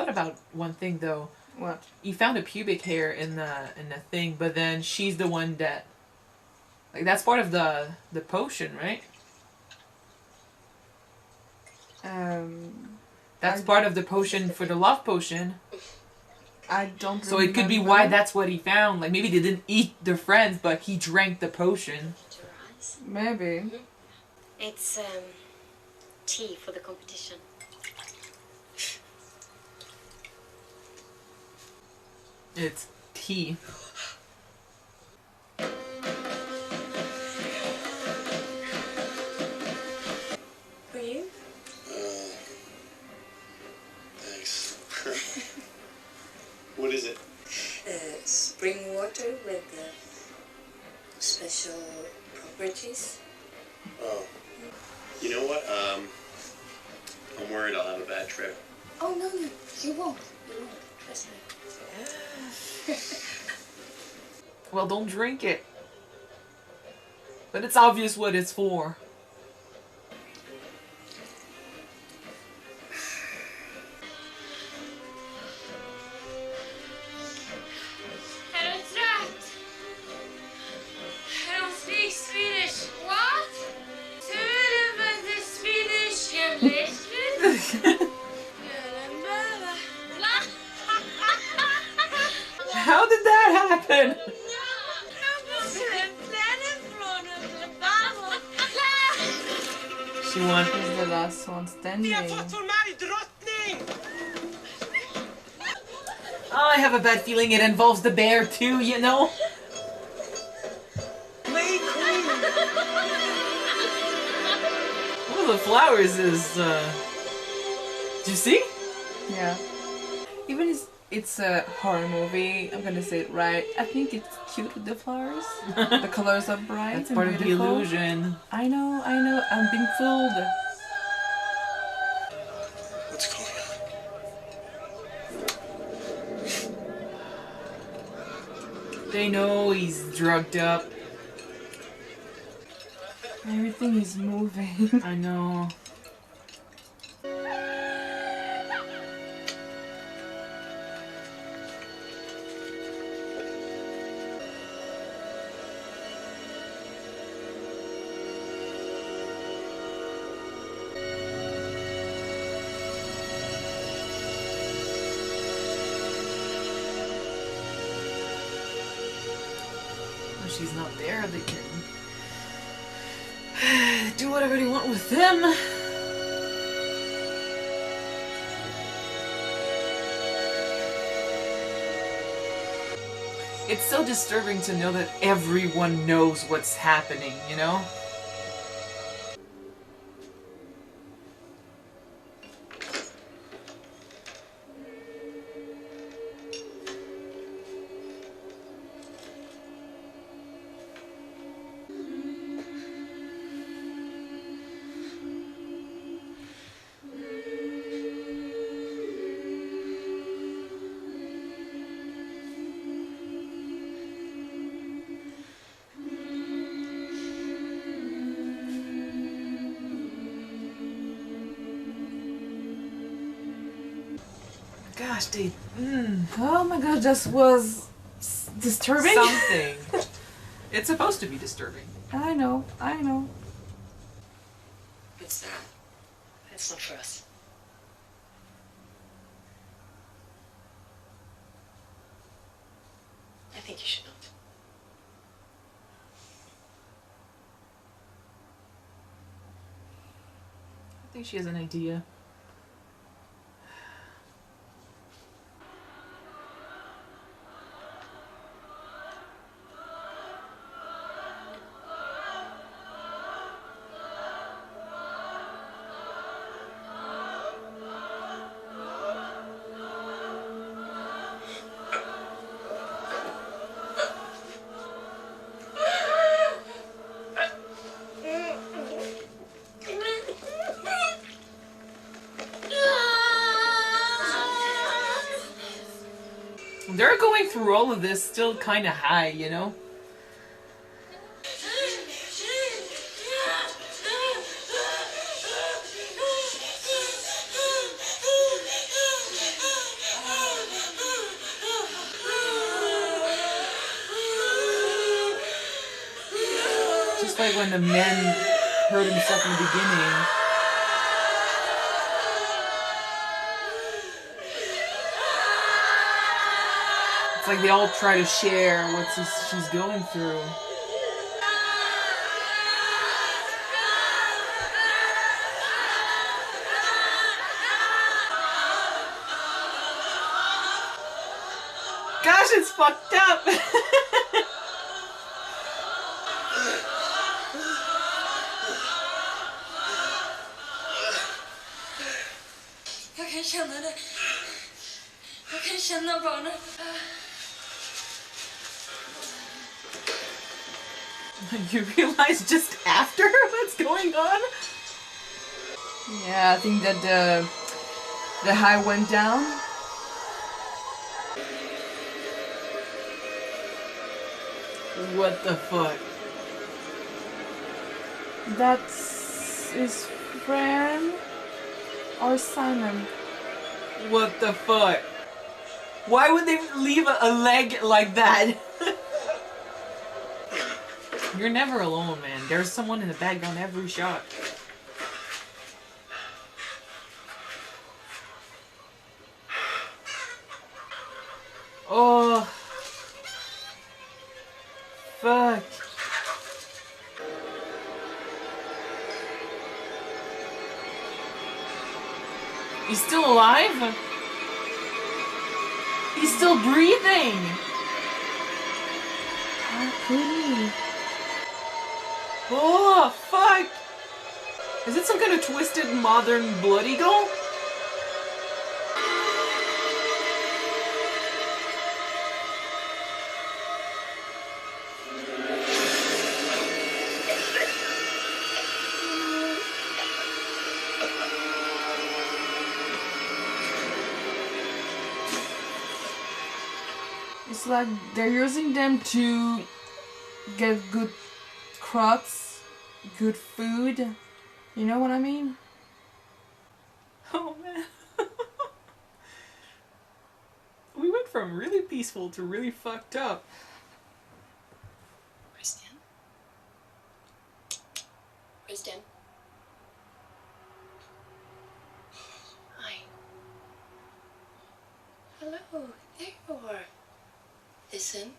thought about one thing though. What? You found a pubic hair in the thing, but then she's the one that, like, that's part of the potion, right? That's part of the potion for the love potion. I don't remember. So it could be why that's what he found. Like, maybe they didn't eat their friends, but he drank the potion. Maybe. It's tea for the competition. It's tea. For you? Thanks. What is it? Spring water with special properties. Oh. You know what? I'm worried I'll have a bad trip. Oh, no, you won't. You won't. Trust me. Well, don't drink it. But it's obvious what it's for. Är du trött? I don't speak Swedish. What? Tur med the Swedish English. How did that happen? She won. He's the last one standing. Oh, I have a bad feeling it involves the bear too, you know? One of the flowers is, did you see? Yeah. Even it's a horror movie, I'm gonna say it right. I think it's cute with the flowers. The colors are bright. That's and part of the beautiful. illusion. I know, I'm being fooled. What's going on? They know he's drugged up. Everything is moving. I know. She's not there, they can do whatever they want with them. It's so disturbing to know that everyone knows what's happening, you know? Gosh, they... Oh my god, this was disturbing. Something. It's supposed to be disturbing. I know. It's not. It's not for us. I think you should not. I think she has an idea. They're going through all of this still kind of high, you know? like when the man hurt himself in the beginning. It's like they all try to share what she's going through. Gosh, it's fucked up! Jag kan känna det. Jag kan känna barnen. You realize just after what's going on? Yeah, I think that the high went down. What the fuck? That's his friend or Simon. What the fuck? Why would they leave a leg like that? You're never alone, man. There's someone in the background every shot. Oh. Fuck. He's still alive? He's still breathing! How could he? Oh, fuck! Is it some kind of twisted modern blood eagle? It's like they're using them to get good crops, good food. You know what I mean? Oh man. We went from really peaceful to really fucked up. Christian? Christian? Hi. Hello, there you are. Listen,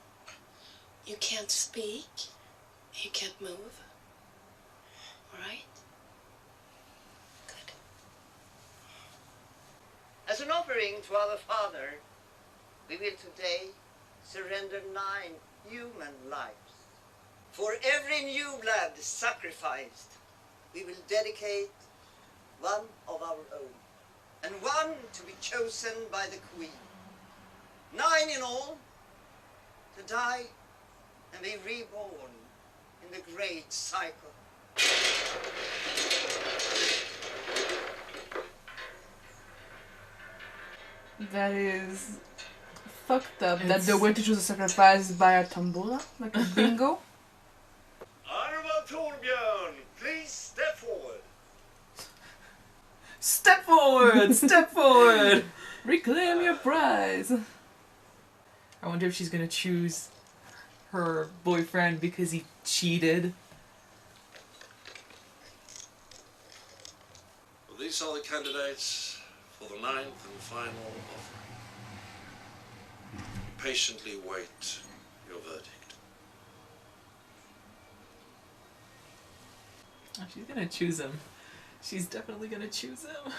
you can't speak, you can't move. Alright? Good. As an offering to our Father, we will today surrender 9 human lives. For every new blood sacrificed, we will dedicate one of our own, and one to be chosen by the Queen. 9 in all, to die and be reborn in the great cycle. That is fucked up. That the way to choose a sacrifice by a tombola, like a bingo. Honorable Torbjörn, please step forward. Step forward! Step forward! Reclaim your prize. I wonder if she's gonna choose her boyfriend because he cheated. Well, these are the candidates for the 9th and final offering. Patiently wait your verdict. Oh, she's gonna choose him. She's definitely gonna choose him.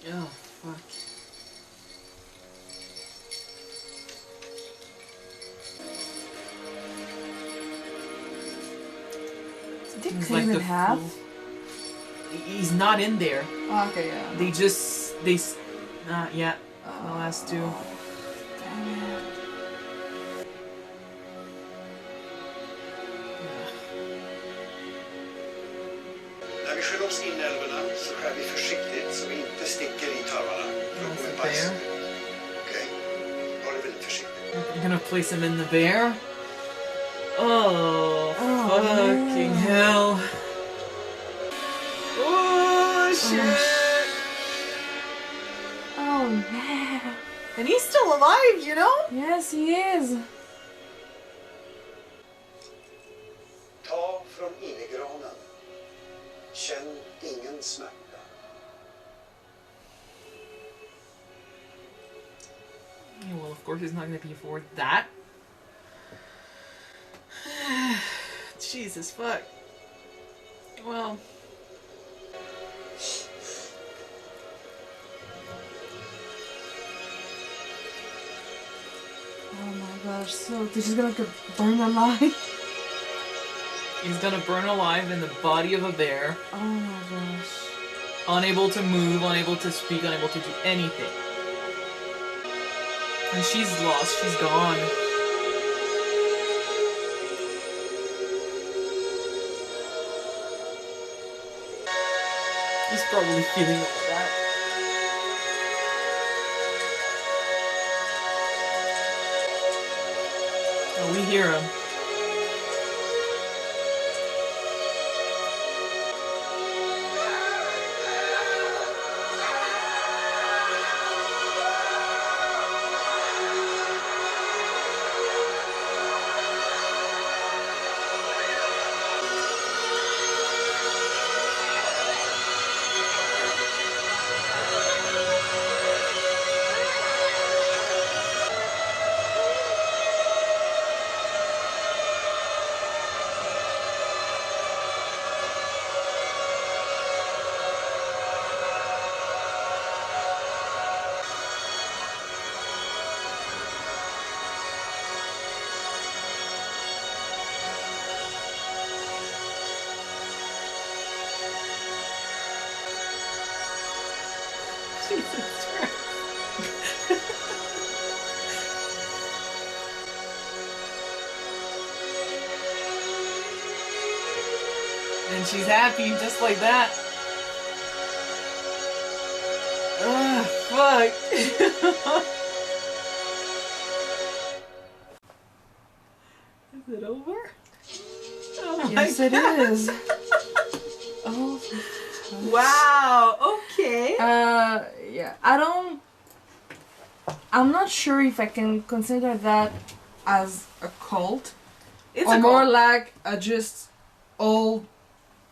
Oh, fuck. Did He's cut him in half? He's not in there. Oh, okay, yeah. Not yet. The last 2. Dang it. När vi skär loss inälvorna så skär vi försiktigt så vi inte sticker i tarmarna. För då kommer bajs. Okej? Var det väldigt försiktigt. You're gonna place him in the bear? Oh, fucking hell. Oh, shit. Oh man. And he's still alive, you know? Yes, he is. Ta från innegranen. Känn ingen smärta. Yeah, well, of course he's not gonna be afforded that. Jesus fuck. Well. Oh my gosh, so she's gonna get burned alive. He's gonna burn alive in the body of a bear. Oh my gosh. Unable to move, unable to speak, unable to do anything. And she's lost, she's gone. He's probably feeling all that. Oh, we hear him. Jesus Christ. And she's happy just like that. Ugh, fuck. Is it over? Oh Yes, my it God. is. Oh. Wow. Okay. Yeah. I'm not sure if I can consider that as a cult. It's or a more cult. like just old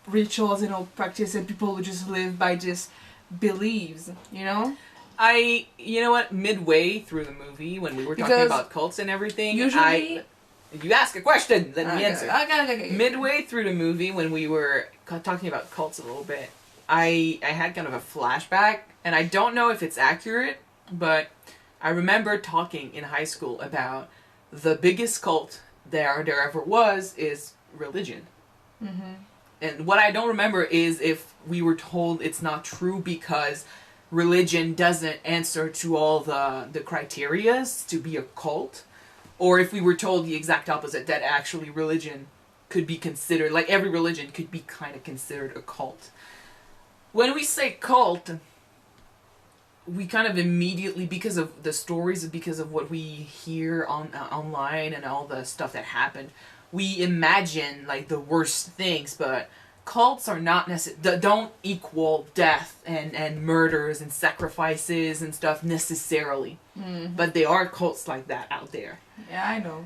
rituals and old practice and people who just live by just beliefs, you know? You know what? Midway through the movie, when we were talking Because about cults and everything, usually- you ask a question, let me Okay, answer. okay. Midway through the movie, when we were talking about cults a little bit, I had kind of a flashback, and I don't know if it's accurate, but I remember talking in high school about the biggest cult there ever was is religion. Mm-hmm. And what I don't remember is if we were told it's not true because religion doesn't answer to all the criterias to be a cult, or if we were told the exact opposite, that actually religion could be considered, like every religion could be kind of considered a cult. When we say cult, we kind of immediately, because of the stories, because of what we hear online and all the stuff that happened, we imagine like the worst things, but cults are not necessarily, don't equal death and murders and sacrifices and stuff necessarily. Mm-hmm. But there are cults like that out there. Yeah, I know.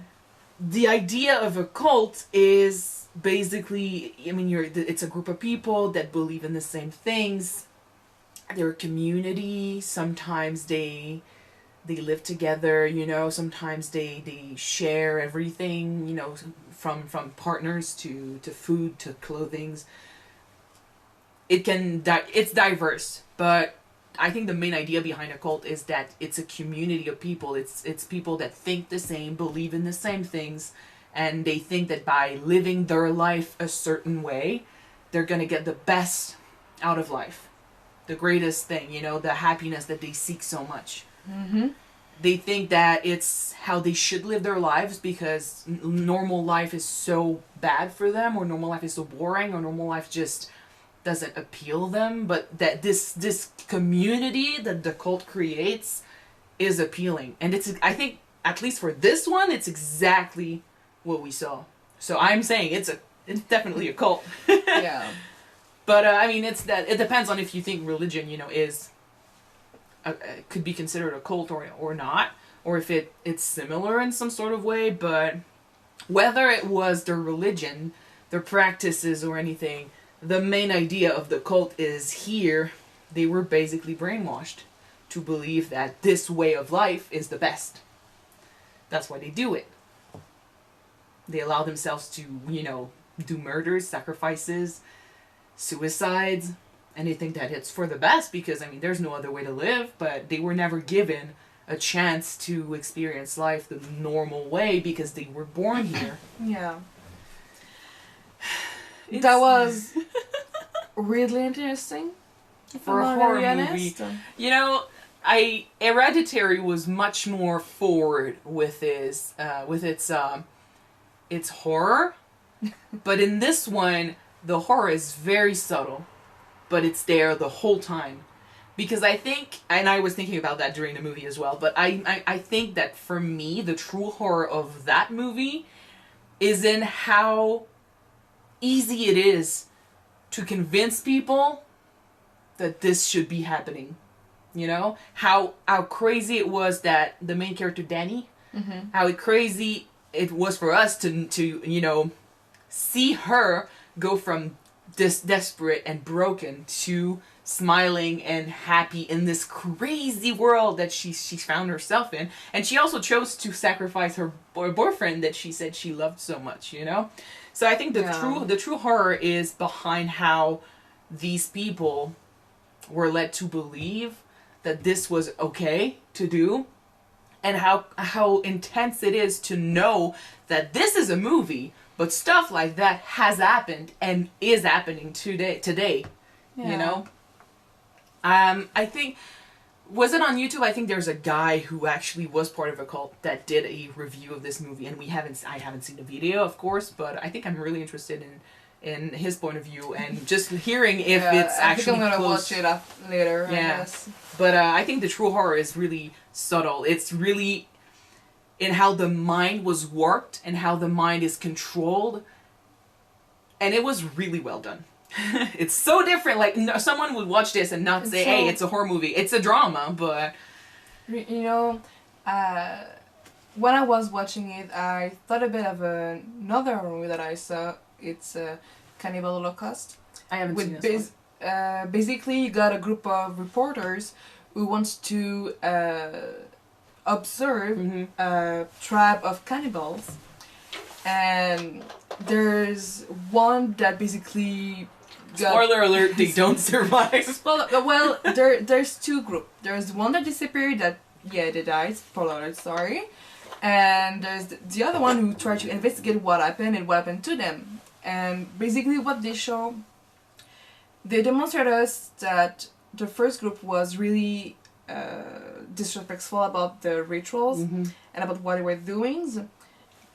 The idea of a cult is basically, I mean, it's a group of people that believe in the same things. They're a community. Sometimes they live together, you know. Sometimes they share everything, you know, from partners to food to clothing. It's diverse, but I think the main idea behind a cult is that it's a community of people. It's people that think the same, believe in the same things, and they think that by living their life a certain way, they're gonna get the best out of life, the greatest thing, you know, the happiness that they seek so much. Mm-hmm. They think that it's how they should live their lives because normal life is so bad for them, or normal life is so boring, or normal life just doesn't appeal them, but that this community that the cult creates is appealing. And it's, I think, at least for this one, it's exactly what we saw. So I'm saying it's definitely a cult. Yeah. But I mean, it depends on if you think religion, is could be considered a cult or not, or if it's similar in some sort of way. But whether it was their religion, their practices, or anything, the main idea of the cult is here. They were basically brainwashed to believe that this way of life is the best. That's why they do it. They allow themselves to, do murders, sacrifices, suicides, and they think that it's for the best because, I mean, there's no other way to live, but they were never given a chance to experience life the normal way because they were born here. Yeah. That was really interesting. For a horror movie. Hereditary was much more forward with its horror, but in this one, the horror is very subtle, but it's there the whole time. Because I think, and I was thinking about that during the movie as well, but I think that for me, the true horror of that movie is in how easy it is to convince people that this should be happening. How crazy it was that the main character, Danny, how crazy it was for us to see her go from this desperate and broken to smiling and happy in this crazy world that she found herself in. And she also chose to sacrifice her boyfriend that she said she loved so much, So I think the true horror is behind how these people were led to believe that this was okay to do, and how intense it is to know that this is a movie, but stuff like that has happened and is happening today. Yeah. I think, was it on YouTube? I think there's a guy who actually was part of a cult that did a review of this movie, and I haven't seen the video, of course, but I think I'm really interested in his point of view and just hearing if it's actually I think I'm gonna close. watch it later. Yeah. I guess. But I think the true horror is really subtle. It's really in how the mind was worked and how the mind is controlled. And it was really well done. It's so different. Like, someone would watch this and not say, hey, it's a horror movie. It's a drama, but... When I was watching it, I thought a bit of another horror movie that I saw. It's Cannibal Holocaust. I haven't seen this one. Basically, you got a group of reporters who wants to observe a tribe of cannibals, and there's one that basically spoiler alert, they don't survive. Well, there's two groups. There's one that disappeared that, they died, spoiler alert, sorry, and there's the other one who tried to investigate what happened and what happened to them. And basically what they show, they demonstrate us that the first group was really disrespectful about the rituals and about what they were doing,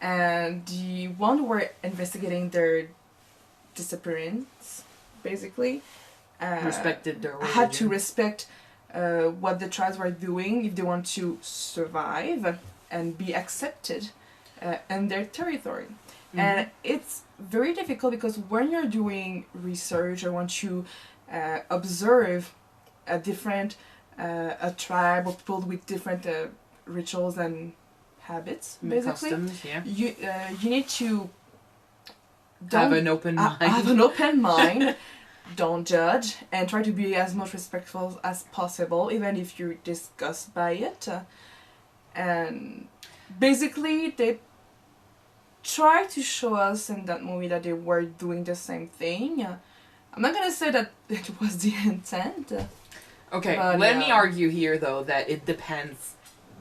and the one who were investigating their disappearance, basically, respected their religion. had to respect what the tribes were doing if they want to survive and be accepted in their territory. And it's very difficult because when you're doing research or want to observe a different a tribe or people with different rituals and habits, basically, customs, yeah. You need to have an open mind. Have an open mind. Don't judge and try to be as much respectful as possible, even if you're disgusted by it. And basically, they try to show us in that movie that they were doing the same thing. I'm not gonna say that it was the intent. Okay, but, let me argue here, though, that it depends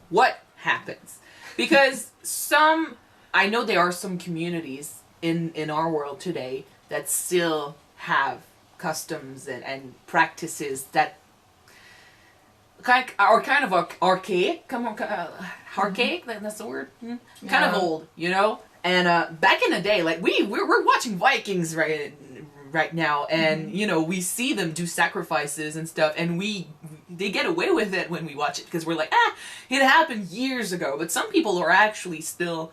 what happens. Because I know there are some communities in our world today that still have customs and practices that are kind of archaic. Archaic, that's the word? Kind of old, And back in the day, like we're watching Vikings right right now, and you know, we see them do sacrifices and stuff, and they get away with it when we watch it because we're like, it happened years ago. But some people are actually still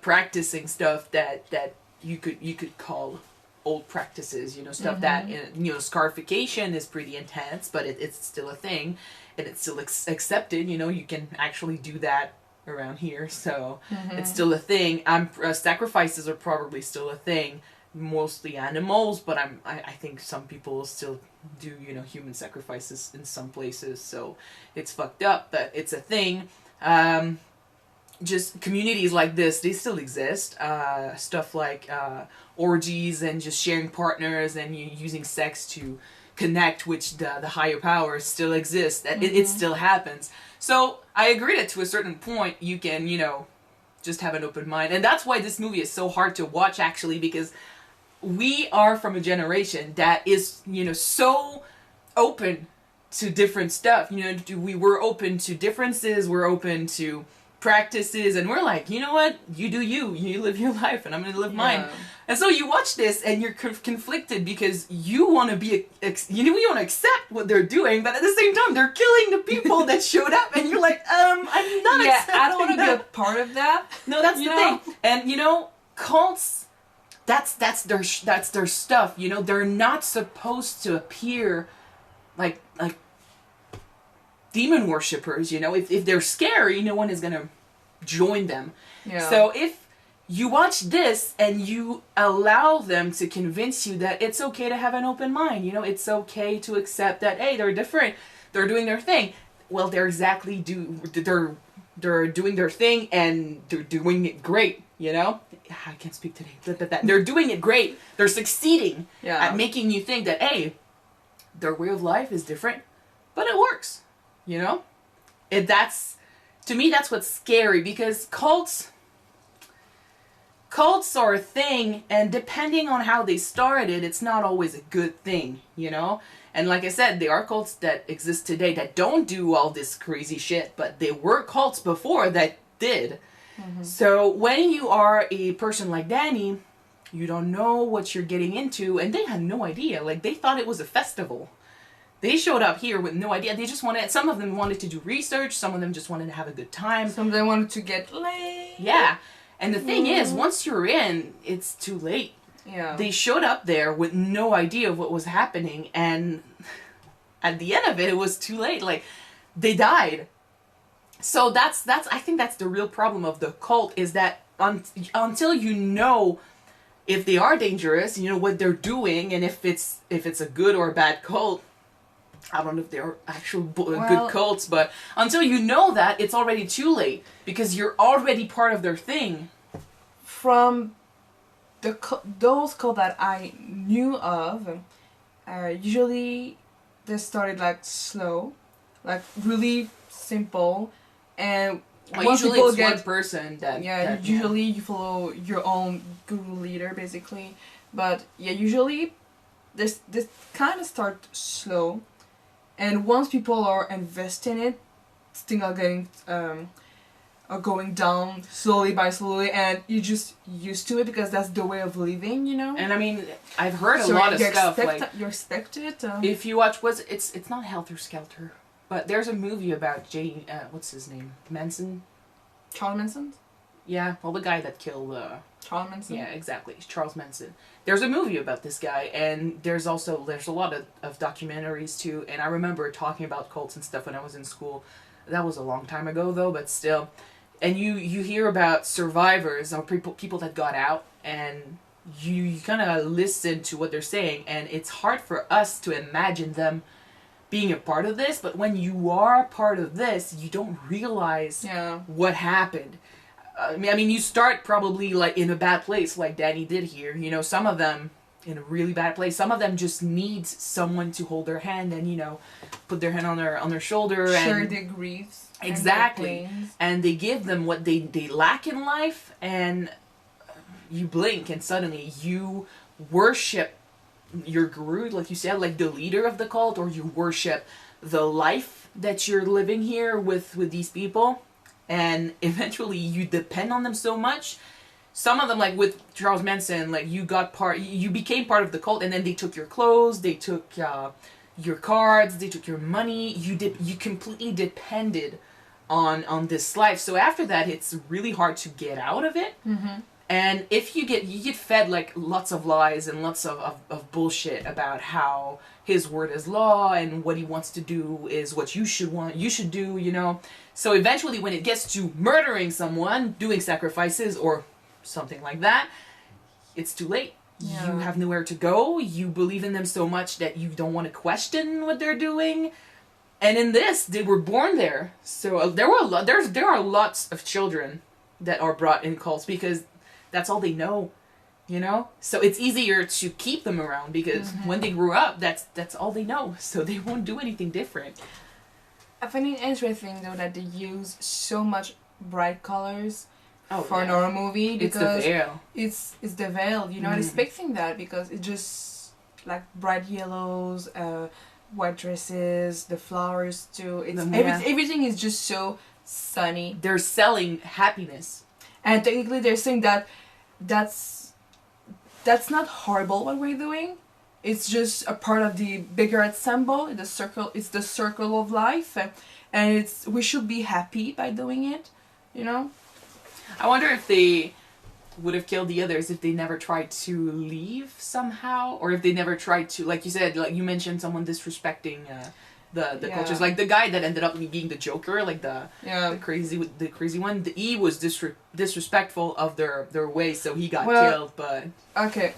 practicing stuff that you could call old practices, you know, stuff that, you know, scarification is pretty intense, but it's still a thing, and it's still accepted, you know, you can actually do that around here, so it's still a thing. Sacrifices are probably still a thing, mostly animals, but I think some people still do, you know, human sacrifices in some places, so it's fucked up, but it's a thing. Just communities like this, they still exist. Stuff like orgies and just sharing partners and using sex to connect, which the higher powers still exist. That it still happens. So I agree that to a certain point you can, you know, just have an open mind. And that's why this movie is so hard to watch, actually, because we are from a generation that is, you know, so open to different stuff. You know, we were open to differences, we're open to practices, and we're like, you know what, you do you live your life and I'm gonna live mine. And so you watch this and you're conflicted because you want to be you want to accept what they're doing, but at the same time they're killing the people that showed up, and you're like, I'm not accepting I don't want to that. be a part of that. No, that's the thing. And you know, cults, that's their stuff, you know. They're not supposed to appear like demon worshippers, you know. If they're scary, no one is gonna join them. So if you watch this and you allow them to convince you that it's okay to have an open mind, you know, it's okay to accept that, hey, they're different, they're doing their thing. Well, they're doing their thing, and they're doing it great, you know. I can't speak today. They're doing it great. They're succeeding at making you think that, hey, their way of life is different, but it works. You know? To me, that's what's scary, because cults are a thing, and depending on how they started, it's not always a good thing, you know? And like I said, there are cults that exist today that don't do all this crazy shit, but there were cults before that did. So when you are a person like Danny, you don't know what you're getting into, and they had no idea. Like, they thought it was a festival. They showed up here with no idea. They just some of them wanted to do research, some of them just wanted to have a good time. Some of them wanted to get laid. Yeah. And the thing is, once you're in, it's too late. Yeah. They showed up there with no idea of what was happening, and at the end of it, it was too late. Like, they died. So that's I think that's the real problem of the cult, is that until you know if they are dangerous, you know what they're doing, and if it's a good or a bad cult. I don't know if they're actual good cults, but until you know that, it's already too late, because you're already part of their thing. From those cults that I knew of, usually they started like slow, like really simple, and once usually people it's get one person that usually you follow your own guru leader, basically. But yeah, usually this kind of start slow. And once people are invested in it, things are getting are going down slowly by slowly, and you're just used to it because that's the way of living, you know. And I mean, I've heard a lot of stuff like you expect it. If you watch, it's not Helter Skelter, but there's a movie about what's his name, Manson. Charles Manson. Yeah, well, the guy that killed. Charles Manson? Yeah, exactly. Charles Manson. There's a movie about this guy, and there's a lot of documentaries too, and I remember talking about cults and stuff when I was in school. That was a long time ago though, but still. And you hear about survivors or people that got out, and you kind of listen to what they're saying, and it's hard for us to imagine them being a part of this, but when you are part of this, you don't realize what happened. I mean, you start probably like in a bad place, like Danny did here. You know, some of them in a really bad place. Some of them just need someone to hold their hand and, you know, put their hand on their shoulder share and their griefs. Exactly, and they give them what they lack in life, and you blink and suddenly you worship your guru, like you said, like the leader of the cult, or you worship the life that you're living here with these people. And eventually you depend on them so much some of them, like with Charles Manson, like you became part of the cult, and then they took your clothes, they took your cards, they took your money. You completely depended on this life. So after that, it's really hard to get out of it. Mm-hmm. And if you get fed like lots of lies and lots of bullshit about how his word is law and what he wants to do is what you should do, you know. So eventually when it gets to murdering someone, doing sacrifices or something like that, it's too late. Yeah. You have nowhere to go. You believe in them so much that you don't want to question what they're doing. And in this, they were born there. So there are lots of children that are brought in cults because that's all they know, you know? So it's easier to keep them around because when they grew up, that's all they know. So they won't do anything different. I find it interesting though that they use so much bright colors for an horror movie because it's the veil. It's the veil. You're not expecting that because it's just like bright yellows, white dresses, the flowers too. It's everything is just so sunny. They're selling happiness. And technically they're saying that that's not horrible what we're doing. It's just a part of the bigger ensemble. It's the circle of life, and we should be happy by doing it, you know. I wonder if they would have killed the others if they never tried to leave somehow, or if they never tried to, like you said, like you mentioned, someone disrespecting the cultures, like the guy that ended up being the Joker, like the crazy one. He was disrespectful of their ways, so he got killed. But okay,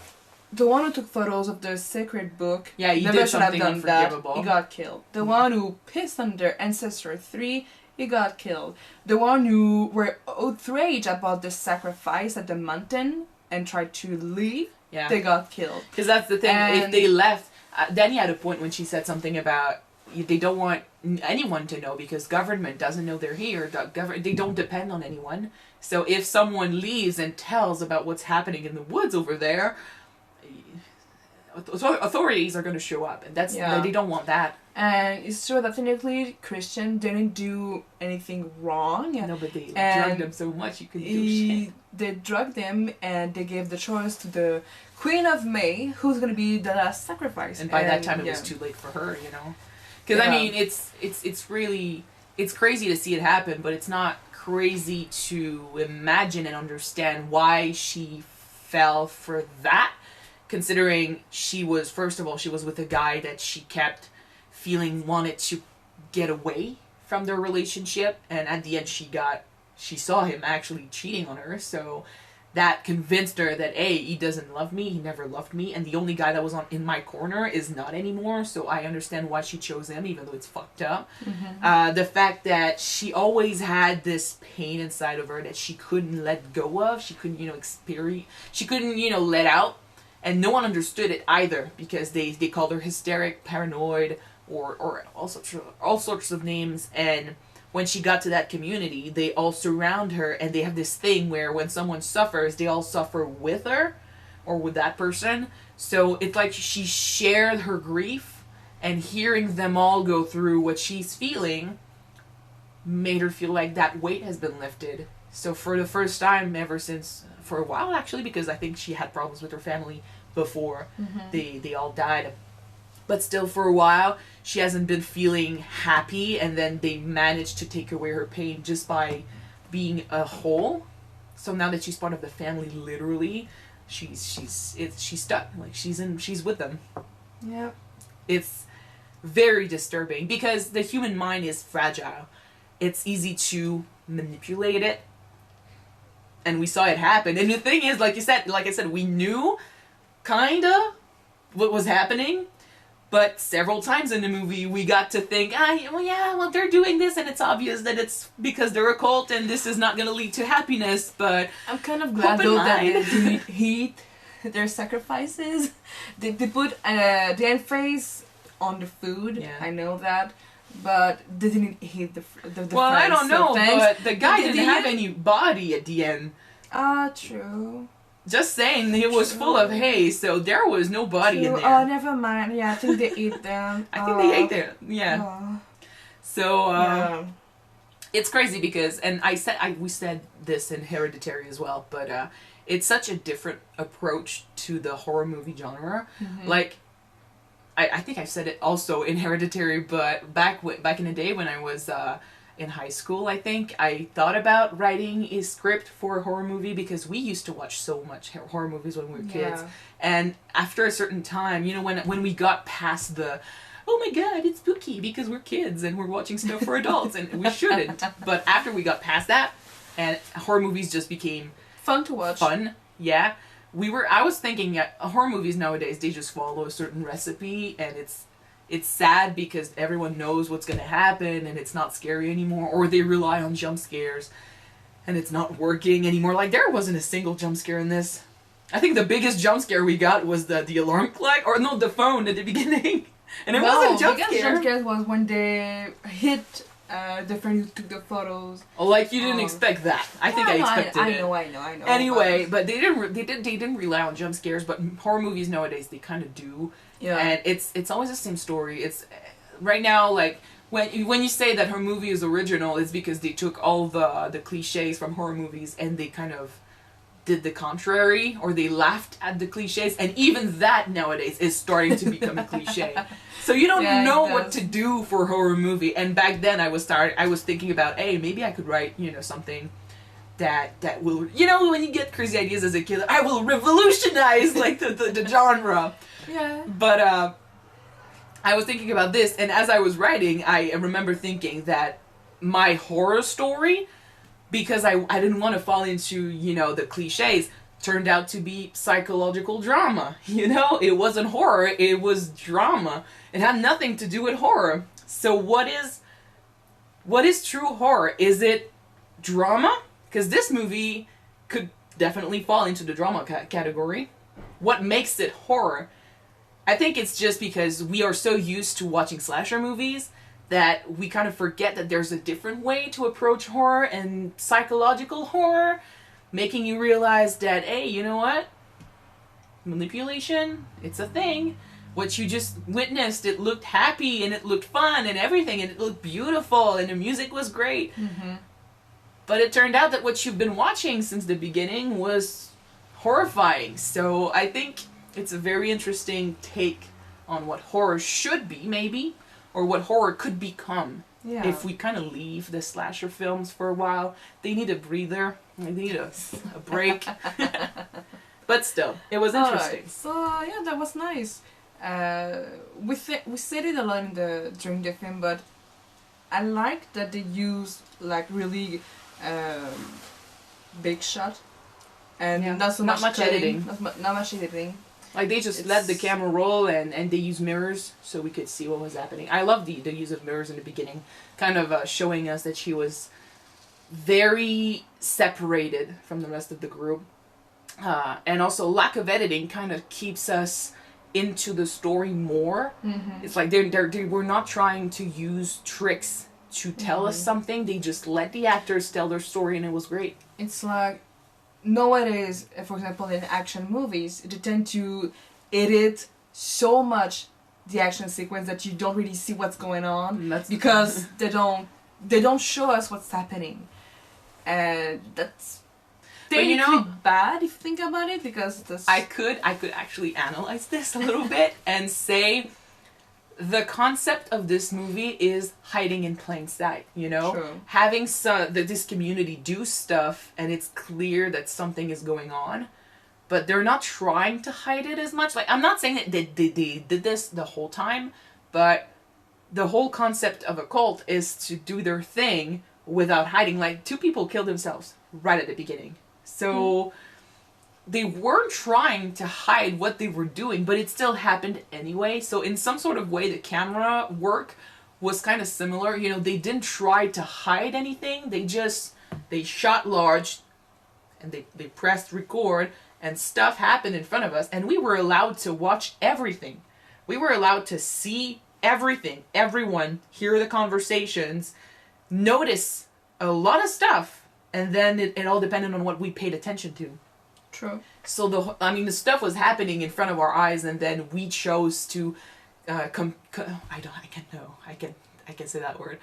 the one who took photos of the sacred book, he never did should have something done unforgivable. that. He got killed. The one who pissed on their ancestor 3, he got killed. The one who were outraged about the sacrifice at the mountain and tried to leave, they got killed. Because that's the thing. If they left, Danny had a point when she said something about they don't want anyone to know because government doesn't know they're here. They don't depend on anyone. So if someone leaves and tells about what's happening in the woods over there, authorities are going to show up, and they don't want that. And it's true that technically Christian didn't do anything wrong. No, but they drugged him so much you couldn't do shit. They drugged him and they gave the choice to the Queen of May, who's going to be the last sacrifice. And by that time it was too late for her, you know. Because I mean, it's really crazy to see it happen, but it's not crazy to imagine and understand why she fell for that. Considering she was with a guy that she kept wanted to get away from their relationship, and at the end she saw him actually cheating on her, so that convinced her that he doesn't love me, he never loved me, and the only guy that was in my corner is not anymore, so I understand why she chose him, even though it's fucked up. The fact that she always had this pain inside of her that she couldn't let go of, she couldn't she couldn't let out, and no one understood it either, because they called her hysteric, paranoid, or all sorts of names. And when she got to that community, they all surround her, and they have this thing where when someone suffers, they all suffer with her or with that person. So it's like she shared her grief, and hearing them all go through what she's feeling made her feel like that weight has been lifted. So for the first time ever since, for a while actually, because I think she had problems with her family before they all died, but still for a while she hasn't been feeling happy, and then they managed to take away her pain just by being a whole. So now that she's part of the family, literally she's stuck, like she's with them. Yeah, it's very disturbing because the human mind is fragile. It's easy to manipulate it, and we saw it happen. And the thing is, like I said, we knew kinda what was happening, but several times in the movie we got to think, well, they're doing this, and it's obvious that it's because they're a cult, and this is not gonna lead to happiness. But I'm kind of glad though that they didn't heat their sacrifices. They put the emphasis on the food. Yeah. I know that. But they didn't eat the well, fries, I don't know, but the guy didn't have any body at the end. True. Just saying, it was full of hay, so there was no body in there. Oh, never mind. Yeah, I think they ate them. I think they ate them. Yeah. So it's crazy because, and we said this in Hereditary as well, but it's such a different approach to the horror movie genre. Like, I think I've said it also in Hereditary, but back in the day when I was in high school, I think I thought about writing a script for a horror movie because we used to watch so much horror movies when we were kids. And after a certain time, you know, when we got past the, oh my god, it's spooky because we're kids and we're watching stuff for adults and we shouldn't. But after we got past that, and horror movies just became fun to watch. Yeah. I was thinking horror movies nowadays, they just follow a certain recipe, and it's sad because everyone knows what's going to happen and it's not scary anymore, or they rely on jump scares and it's not working anymore. Like, there wasn't a single jump scare in this. I think the biggest jump scare we got was the alarm clock, or no, the phone at the beginning. And it wasn't a jump scare. The jump scare was when they hit the friend who took the photos. Oh, like, you didn't expect that. I think I expected it. I know. Anyway, but they didn't rely on jump scares, but horror movies nowadays, they kind of do. Yeah. And it's always the same story. It's right now, like, when you say that her movie is original, it's because they took all the cliches from horror movies and they kind of did the contrary, or they laughed at the cliches, and even that nowadays is starting to become a cliche. So you don't know what to do for a horror movie. And back then I was thinking about, hey, maybe I could write, you know, something that will, you know, when you get crazy ideas as a kid, I will revolutionize like the genre. Yeah. But I was thinking about this, and as I was writing, I remember thinking that my horror story, because I didn't want to fall into, you know, the cliches, turned out to be psychological drama. You know, it wasn't horror, it was drama. It had nothing to do with horror. So what is true horror? Is it drama? Because this movie could definitely fall into the drama category. What makes it horror? I think it's just because we are so used to watching slasher movies that we kind of forget that there's a different way to approach horror and psychological horror, making you realize that, hey, you know what? Manipulation, it's a thing. What you just witnessed, it looked happy and it looked fun and everything, and it looked beautiful and the music was great. But it turned out that what you've been watching since the beginning was horrifying. So I think it's a very interesting take on what horror should be, maybe, or what horror could become. Yeah. If we kind of leave the slasher films for a while. They need a breather. They need a break. But still, it was interesting. Right. So yeah, that was nice. We said it a lot during the film, but I like that they use like really big shot and not so not much cutting, editing. Not much editing. Like, they just let the camera roll and they use mirrors so we could see what was happening. I love the use of mirrors in the beginning, kind of showing us that she was very separated from the rest of the group. And also, lack of editing kind of keeps us into the story more. It's like they were not trying to use tricks to tell us something. They just let the actors tell their story, and it was great. It's like, nowadays, for example, in action movies, they tend to edit so much the action sequence that you don't really see what's going on because they don't show us what's happening, and that's technically bad if you think about it, because I could actually analyze this a little bit and say the concept of this movie is hiding in plain sight, you know? True. Having this community do stuff and it's clear that something is going on, but they're not trying to hide it as much. Like, I'm not saying that they did this the whole time, but the whole concept of a cult is to do their thing without hiding. Like, 2 people killed themselves right at the beginning. So they weren't trying to hide what they were doing, but it still happened anyway. So in some sort of way, the camera work was kind of similar. You know, they didn't try to hide anything. They shot large and they pressed record, and stuff happened in front of us, and we were allowed to watch everything. We were allowed to see everything, everyone, hear the conversations, notice a lot of stuff, and then it all depended on what we paid attention to. True. So the stuff was happening in front of our eyes, and then we chose to I can say that word.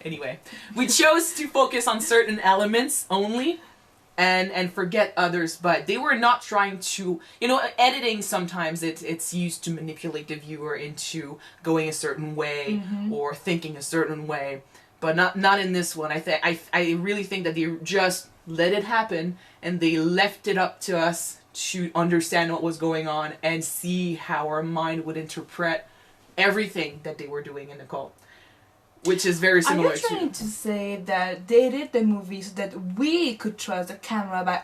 Anyway, we chose to focus on certain elements only, and forget others, but they were not trying to, editing sometimes it's used to manipulate the viewer into going a certain way or thinking a certain way, but not in this one. I really think that they just let it happen and they left it up to us to understand what was going on and see how our mind would interpret everything that they were doing in the cult. Which is very similar to... Are you trying to say that they did the movie so that we could trust the camera by,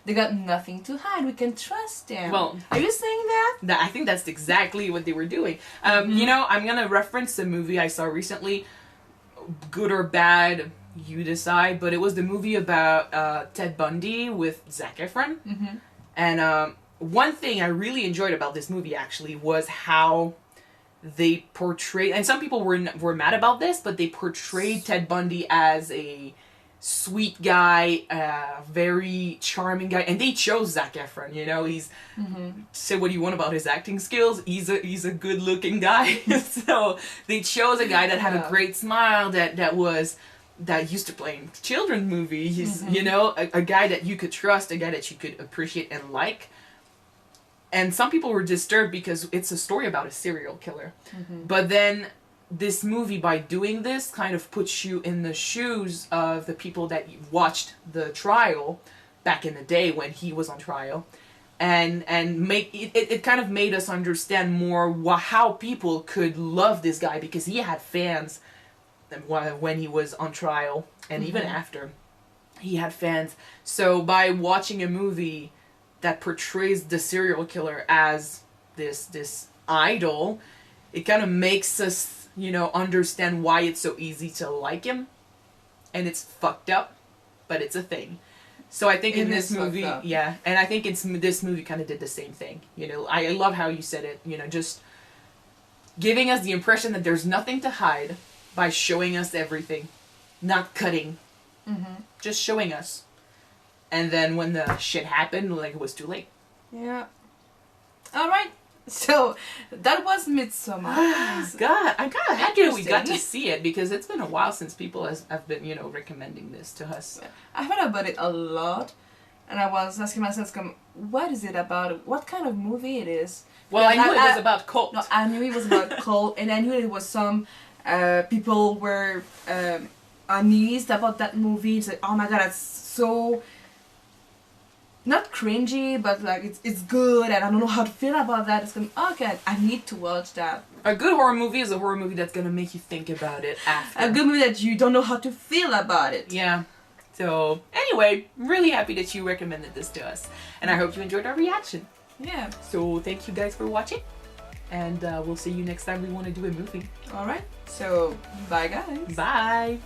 they got nothing to hide, we can trust them? Well... Are you saying that? I think that's exactly what they were doing. I'm going to reference a movie I saw recently, good or bad, you decide, but it was the movie about Ted Bundy with Zac Efron. And one thing I really enjoyed about this movie, actually, was how... they portrayed, and some people were mad about this, but they portrayed Ted Bundy as a sweet guy, very charming guy, and they chose Zac Efron. He's say what you want about his acting skills. He's a good looking guy, so they chose a guy that had a great smile, that used to play in children's movies. A guy that you could trust, a guy that you could appreciate and like. And some people were disturbed because it's a story about a serial killer. But then this movie, by doing this, kind of puts you in the shoes of the people that watched the trial back in the day when he was on trial. And make it kind of made us understand more how people could love this guy, because he had fans when he was on trial and even after. He had fans. So by watching a movie that portrays the serial killer as this idol, it kind of makes us, understand why it's so easy to like him. And it's fucked up, but it's a thing. So I think in this movie, and I think this movie kind of did the same thing. I love how you said it, just giving us the impression that there's nothing to hide by showing us everything, not cutting, just showing us. And then when the shit happened, it was too late. Yeah. Alright. So, that was Midsommar. God, I'm kind of happy that we got to see it, because it's been a while since people have been, recommending this to us. I've heard about it a lot, and I was asking myself, what is it about? What kind of movie it is? Well, I knew it was about cult. No, I knew it was about cult, and I knew it was some people were uneased about that movie. It's like, oh my god, that's so... not cringy, but it's good, and I don't know how to feel about that. It's okay, I need to watch that. A good horror movie is a horror movie that's gonna make you think about it after. A good movie that you don't know how to feel about it. Yeah. So, anyway, I'm really happy that you recommended this to us. And I hope you enjoyed our reaction. Yeah. So, thank you guys for watching. And we'll see you next time we want to do a movie. Alright. So, bye guys. Bye.